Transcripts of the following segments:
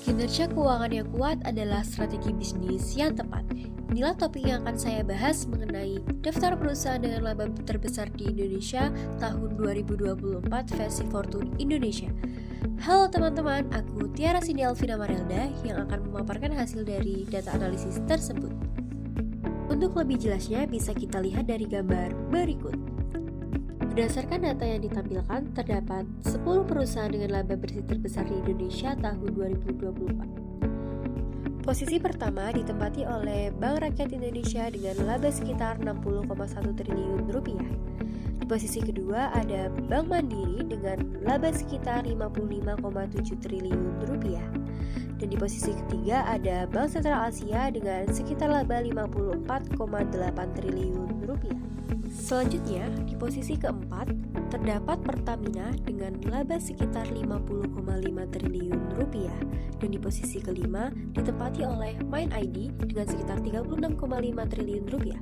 Kinerja keuangan yang kuat adalah strategi bisnis yang tepat. Inilah topik yang akan saya bahas mengenai daftar perusahaan dengan laba terbesar di Indonesia tahun 2024 versi Fortune Indonesia. Halo teman-teman, aku Tiara Cindy Alvina Marilda yang akan memaparkan hasil dari data analisis tersebut. Untuk lebih jelasnya bisa kita lihat dari gambar berikut. Berdasarkan data yang ditampilkan, terdapat 10 perusahaan dengan laba bersih terbesar di Indonesia tahun 2024. Posisi pertama ditempati oleh Bank Rakyat Indonesia dengan laba sekitar 60,1 triliun rupiah. Di posisi kedua ada Bank Mandiri dengan laba sekitar 55,7 triliun rupiah. Dan di posisi ketiga ada Bank Sentral Asia dengan sekitar laba 54,8 triliun rupiah. Selanjutnya, di posisi keempat, terdapat Pertamina dengan laba sekitar 50,5 triliun rupiah. Dan di posisi kelima, ditempati oleh Mind ID dengan sekitar 36,5 triliun rupiah.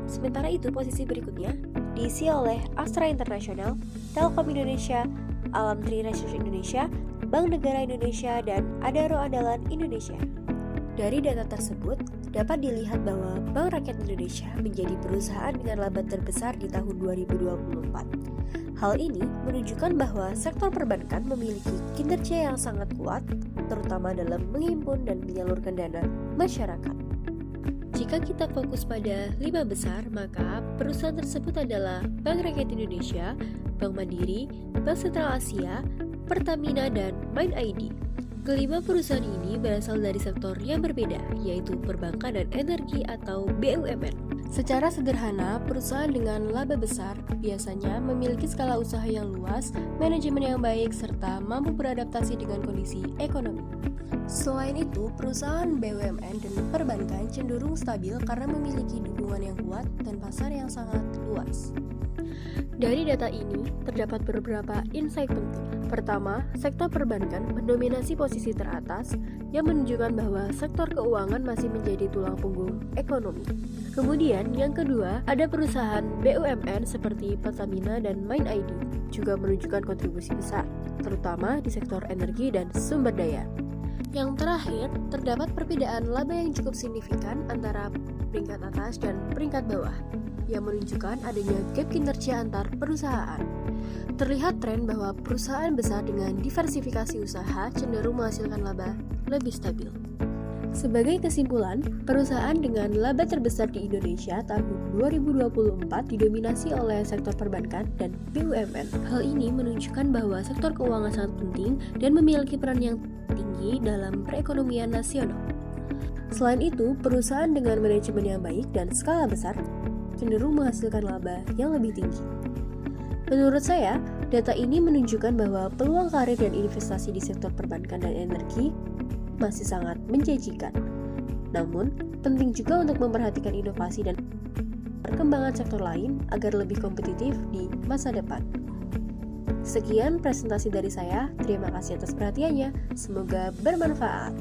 Sementara itu, posisi berikutnya diisi oleh Astra International, Telkom Indonesia, Alam Tri Research Indonesia, Bank Negara Indonesia, dan Adaro Andalan Indonesia. Dari data tersebut, dapat dilihat bahwa Bank Rakyat Indonesia menjadi perusahaan dengan laba terbesar di tahun 2024. Hal ini menunjukkan bahwa sektor perbankan memiliki kinerja yang sangat kuat, terutama dalam menghimpun dan menyalurkan dana masyarakat. Jika kita fokus pada 5 besar, maka perusahaan tersebut adalah Bank Rakyat Indonesia, Bank Mandiri, Bank Sentral Asia, Pertamina, dan Mind ID. Kelima perusahaan ini berasal dari sektor yang berbeda, yaitu perbankan dan energi atau BUMN. Secara sederhana, perusahaan dengan laba besar biasanya memiliki skala usaha yang luas, manajemen yang baik, serta mampu beradaptasi dengan kondisi ekonomi. Selain itu, perusahaan BUMN dan perbankan cenderung stabil karena memiliki dukungan yang kuat dan pasar yang sangat luas. Dari data ini, terdapat beberapa insight penting. Pertama, sektor perbankan mendominasi posisi teratas yang menunjukkan bahwa sektor keuangan masih menjadi tulang punggung ekonomi. Kemudian, yang kedua, ada perusahaan BUMN seperti Pertamina dan Mind ID juga menunjukkan kontribusi besar, terutama di sektor energi dan sumber daya. Yang terakhir, terdapat perbedaan laba yang cukup signifikan antara peringkat atas dan peringkat bawah, yang menunjukkan adanya gap kinerja antar perusahaan. Terlihat tren bahwa perusahaan besar dengan diversifikasi usaha cenderung menghasilkan laba lebih stabil. Sebagai kesimpulan, perusahaan dengan laba terbesar di Indonesia tahun 2024 didominasi oleh sektor perbankan dan BUMN. Hal ini menunjukkan bahwa sektor keuangan sangat penting dan memiliki peran yang tinggi dalam perekonomian nasional. Selain itu, perusahaan dengan manajemen yang baik dan skala besar cenderung menghasilkan laba yang lebih tinggi. Menurut saya, data ini menunjukkan bahwa peluang karir dan investasi di sektor perbankan dan energi masih sangat menjanjikan. Namun, penting juga untuk memperhatikan inovasi dan perkembangan sektor lain agar lebih kompetitif di masa depan. Sekian presentasi dari saya, terima kasih atas perhatiannya, semoga bermanfaat.